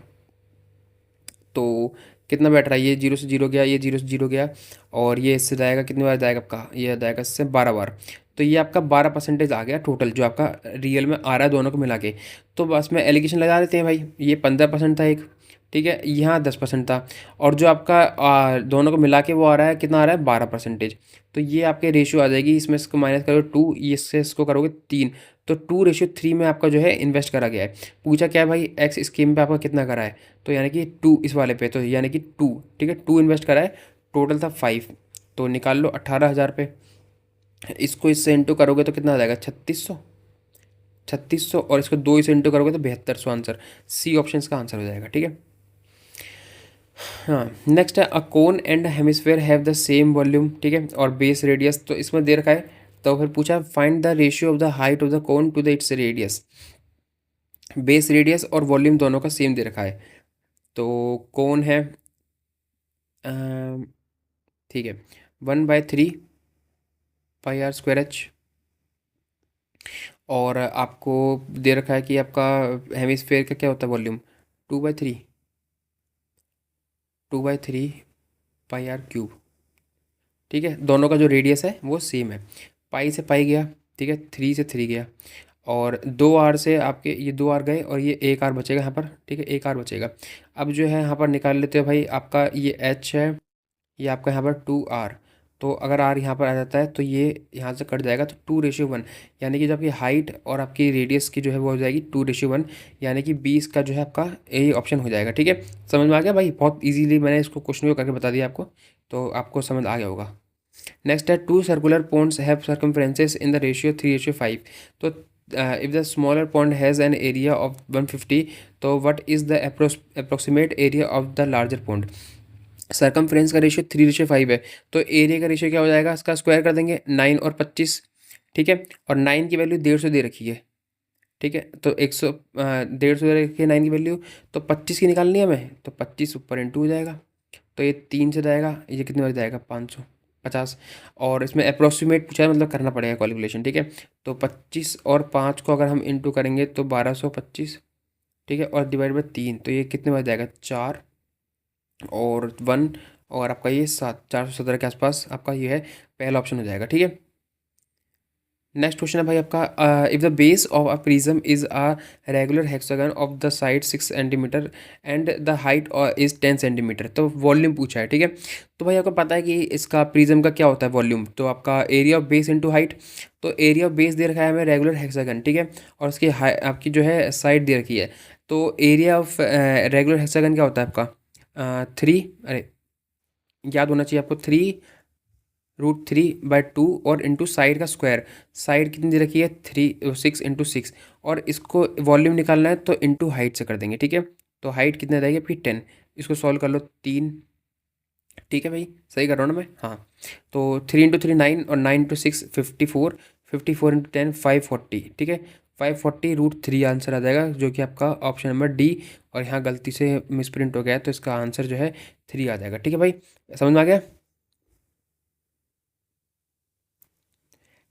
तो कितना बैठ रहा है, ये 0 से 0 गया, ये 0 से 0 गया, और ये इससे जाएगा कितनी बार जाएगा आपका, ये जाएगा इससे 12 बार। तो ये आपका 12% आ गया टोटल जो आपका रियल में आ रहा है दोनों को मिला के। तो बस में एलिगेशन लगा देते हैं भाई, ये 15% था एक। ठीक है, यहाँ 10% था, और जो आपका दोनों को मिला के वो आ रहा है कितना आ रहा है 12%। तो ये आपके रेशियो आ जाएगी, इसमें इसको माइनस करोगे 2, इससे इसको करोगे 3, तो 2:3 में आपका जो है इन्वेस्ट करा गया है। पूछा क्या है भाई, एक्स स्कीम पे आपका कितना करा है, तो यानी कि 2 इस वाले पे, तो यानी कि 2। ठीक है, 2 इन्वेस्ट करा है, टोटल था 5, तो निकाल लो 18,000 पे। इसको इससे इंटू करोगे तो कितना आ जाएगा 3600, 3600, और इसको 2 से इंटू करोगे तो 7200, आंसर सी ऑप्शन का आंसर हो जाएगा। ठीक है, हाँ नेक्स्ट है a cone and hemisphere have the same volume, ठीक है, और बेस रेडियस। तो इसमें दे रखा है, तो फिर पूछा find the ratio of the height of the cone to the its radius. Base radius और वॉल्यूम दोनों का सेम दे रखा है। तो कोन है, ठीक है, 1/3 πr²h, और आपको दे रखा है कि आपका हेमिस्फेयर का क्या होता है वॉल्यूम, 2/3 ठीक है, दोनों का जो रेडियस है वो सेम है। पाई से पाई गया, ठीक है, 3 से 3 गया, और 2 आर से आपके ये 2 आर गए और ये 1 आर बचेगा यहाँ पर, ठीक है, 1 आर बचेगा। अब जो है यहाँ पर निकाल लेते हो भाई, आपका ये एच है, ये आपका यहाँ पर 2 आर। तो अगर आर यहाँ पर आ जाता है तो ये यहाँ से कट जाएगा, तो 2:1, यानी कि जो आपकी हाइट और आपकी रेडियस की जो है वो हो जाएगी 2:1, यानी कि 20 का जो है आपका यही ऑप्शन हो जाएगा। ठीक है, समझ में आ गया भाई? बहुत इजीली मैंने इसको क्वेश्चन को करके बता दिया आपको, तो आपको समझ आ गया होगा। नेक्स्ट है, 2 circular ponds have circumferences in the ratio 3:5। तो if the smaller pond has an area of 150, तो what is the approximate area of the larger pond. Circumference का रेशियो 3:5 है, तो एरिया का रेशियो क्या हो जाएगा, इसका स्क्वायर कर देंगे, 9 और 25। ठीक है, और 9 की वैल्यू 150 दे रखी है। ठीक है, तो 150 दे रखी है 9 की वैल्यू, तो 25 की निकालनी है हमें, तो 25 ऊपर इंटू हो जाएगा, तो ये 3 से जाएगा, ये कितने बच जाएगा, 550। और इसमें अप्रोक्सीमेट पूछा है, मतलब करना पड़ेगा कैलकुलेशन। ठीक है, तो 25 और 5 को अगर हम इंटू करेंगे तो 1225। ठीक है, और डिवाइड बाई 3, तो ये कितने बच जाएगा, 4 और 1, और आपका ये 7, 417 के आसपास आपका ये है, पहला ऑप्शन हो जाएगा। ठीक है, नेक्स्ट क्वेश्चन है भाई आपका, if the base of a prism is a regular hexagon of the side 6 centimetre and the height is 10 centimetre, तो वॉल्यूम पूछा है। ठीक है, तो भाई आपको पता है कि इसका प्रिज्म का क्या होता है वॉल्यूम, तो आपका area of base into height. तो एरिया ऑफ बेस दे रखा है हमें रेगुलर हेक्सागन, ठीक है, और उसकी आपकी जो है साइड दे रखी है। तो एरिया ऑफ रेगुलर हेक्सागन क्या होता है आपका, 3, अरे याद होना चाहिए आपको, 3√3/2 और इंटू साइड का स्क्वायर। साइड कितनी दे रखी है, 6 और इसको वॉल्यूम निकालना है तो इंटू हाइट से कर देंगे। ठीक है, तो हाइट कितनी आ जाएगी आपकी 10, इसको सॉल्व कर लो, 3। ठीक है भाई, सही कर रहा हूँ ना मैं? हाँ, तो 3 × 3 9 और 9 × 6 54, 54 × 10 540। ठीक है, 540√3 आंसर आ जाएगा, जो कि आपका ऑप्शन नंबर डी। और यहाँ गलती से मिसप्रिंट हो गया है, तो इसका आंसर जो है 3 आ जाएगा। ठीक है भाई, समझ में आ गया?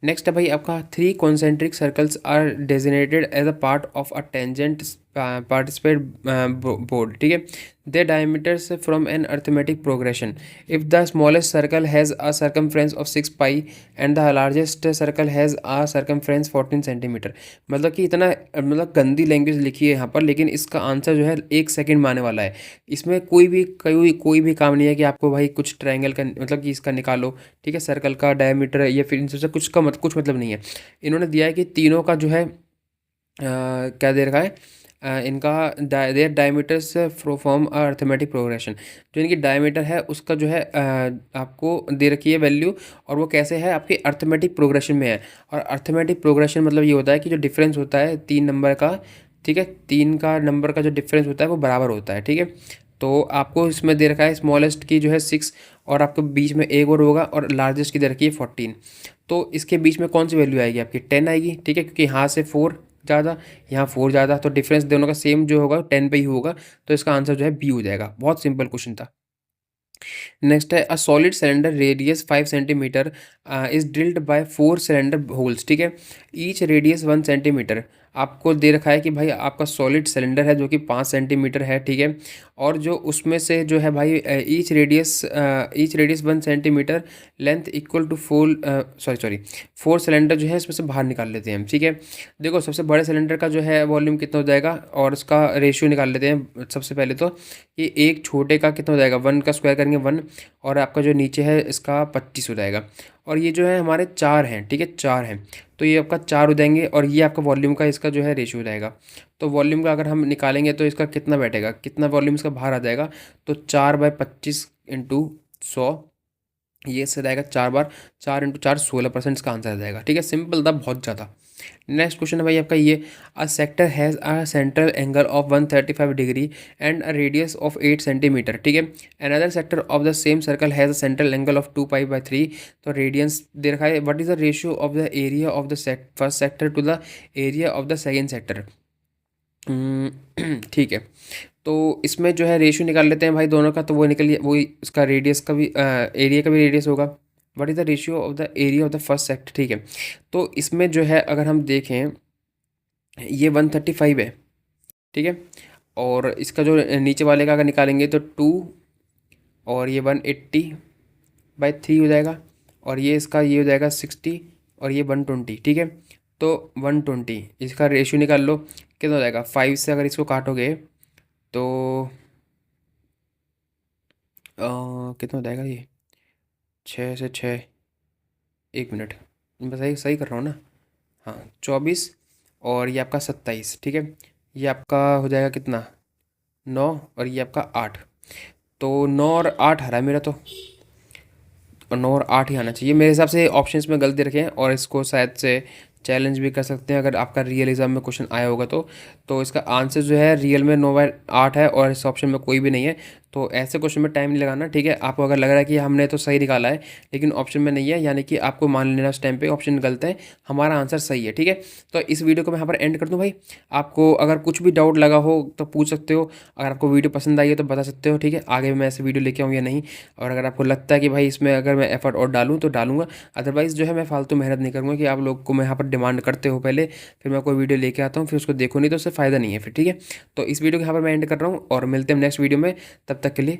नेक्स्ट है भाई आपका, 3 concentric circles are designated as a part of a tangent participate board. ठीक है, they diameters from an arithmetic progression. If the smallest circle has a circumference of 6 pi and the largest circle has a circumference 14 centimetre. मतलब कि इतना मतलब गंदी language लिखी है यहाँ पर, लेकिन इसका आंसर जो है 1 सेकंड में आने वाला है। इसमें कोई भी काम नहीं है कि आपको भाई कुछ ट्रायंगल का मतलब कि इसका निकालो। ठीक है, सर्कल का डायमीटर या फिर इन सबसे कुछ मतलब नहीं है। इन्होंने दिया है कि तीनों का जो है क्या दे रखा है, इनका their diameters from arithmetic progression. जो इनकी डायमीटर है उसका जो है आपको दे रखी है वैल्यू, और वो कैसे है, आपके अर्थमेटिक प्रोग्रेशन में है। और अर्थमेटिक प्रोग्रेशन मतलब ये होता है कि जो डिफरेंस होता है 3 नंबर का, ठीक है, 3 का नंबर का जो डिफरेंस होता है वो बराबर होता है। ठीक है, तो आपको इसमें दे रखा है स्मॉलेस्ट की जो है 6, और आपके बीच में एक और होगा, और लार्जेस्ट की दे रखी है 14। तो इसके बीच में कौन सी वैल्यू आएगी आपकी, 10 आएगी। ठीक है, क्योंकि यहाँ से 4 ज़्यादा, यहाँ 4 ज़्यादा, तो डिफरेंस दोनों का सेम जो होगा 10 पे ही होगा। तो इसका आंसर जो है बी हो जाएगा। बहुत सिंपल क्वेश्चन था। नेक्स्ट है, a solid cylinder radius 5 centimetre is drilled by 4 cylinder holes. ठीक है, ईच रेडियस 1 सेंटीमीटर। आपको दे रखा है कि भाई आपका सॉलिड सिलेंडर है जो कि 5 सेंटीमीटर है। ठीक है, और जो उसमें से जो है भाई each radius 1 centimetre, length equal to 4 cylinder जो है इसमें से बाहर निकाल लेते हैं हम। ठीक है, देखो सबसे बड़े सिलेंडर का जो है वॉल्यूम कितना हो जाएगा, और उसका रेशियो निकाल लेते हैं सबसे पहले। तो ये एक छोटे का कितना हो जाएगा, 1 का स्क्वायर करेंगे 1, और आपका जो नीचे है इसका 25 हो जाएगा। और ये जो है हमारे 4 हैं। ठीक है, 4 हैं, तो ये आपका 4 हो जाएंगे, और ये आपका वॉल्यूम का इसका जो है रेशियो हो जाएगा। तो वॉल्यूम का अगर हम निकालेंगे तो इसका कितना बैठेगा, कितना वॉल्यूम इसका बाहर आ जाएगा, तो 4/25 इंटू 100, ये इससे जाएगा 4 बार, 4 × 4 16% इसका आंसर आ जाएगा। ठीक है, सिंपल था बहुत ज़्यादा। नेक्स्ट क्वेश्चन है भाई आपका ये, a sector has a central angle of 135 degree and a radius of 8 centimetre. ठीक है, another sector of the same circle has a central angle of 2π/3। तो रेडियंस दे रखा है, what is the ratio of the area of the first sector to the area of the second sector. ठीक है, तो इसमें जो है रेशियो निकाल लेते हैं भाई दोनों का, तो वो निकल वही इसका रेडियस का भी एरिया का भी रेडियस होगा। What is the ratio of the area of the first sector. ठीक है, तो इसमें जो है अगर हम देखें, ये 135 है। ठीक है, और इसका जो नीचे वाले का अगर निकालेंगे तो 2, और ये 180/3 हो जाएगा, और ये इसका ये हो जाएगा 60, और ये 120। ठीक है, तो 120, इसका रेशियो निकाल लो कितना हो जाएगा। 5 से अगर इसको काटोगे तो कितना हो जाएगा ये, 6 से 6, 1 मिनट, मैं सही सही कर रहा हूँ ना। हाँ 24, और ये आपका 27, ठीक है। ये आपका हो जाएगा कितना, 9, और ये आपका 8। तो 9 और 8 हरा मेरा तो, और 9 और 8 ही आना चाहिए मेरे हिसाब से। ऑप्शंस में गलती रखे हैं, और इसको शायद से चैलेंज भी कर सकते हैं अगर आपका रियल एग्जाम में क्वेश्चन आया होगा तो इसका आंसर जो है रियल में 9/8 है, और इस ऑप्शन में कोई भी नहीं है। तो ऐसे क्वेश्चन में टाइम नहीं लगाना, ठीक है। आपको अगर लग रहा है कि हमने तो सही निकाला है लेकिन ऑप्शन में नहीं है, यानी कि आपको मान लेना उस टाइम पे ऑप्शन गलत है, हमारा आंसर सही है, ठीक है। तो इस वीडियो को मैं यहाँ पर एंड कर दूँ भाई। आपको अगर कुछ भी डाउट लगा हो तो पूछ सकते हो, अगर आपको वीडियो पसंद आई है तो बता सकते हो, ठीक है। आगे भी मैं ऐसे वीडियो लेके आऊँ या नहीं, और अगर आपको लगता है कि भाई इसमें अगर मैं एफर्ट और डालूँ तो डालूंगा, अदरवाइज़ जो है मैं फालतू मेहनत नहीं करूँगा कि आप लोग को मैं यहाँ पर डिमांड करते हो पहले, फिर मैं कोई वीडियो लेके आता हूँ फिर उसको देखो नहीं तो उससे फ़ायदा नहीं है फिर, ठीक है। तो इस वीडियो को यहाँ पर मैं एंड कर रहा हूँ, और मिलते हैं नेक्स्ट वीडियो में, तब तक के लिए।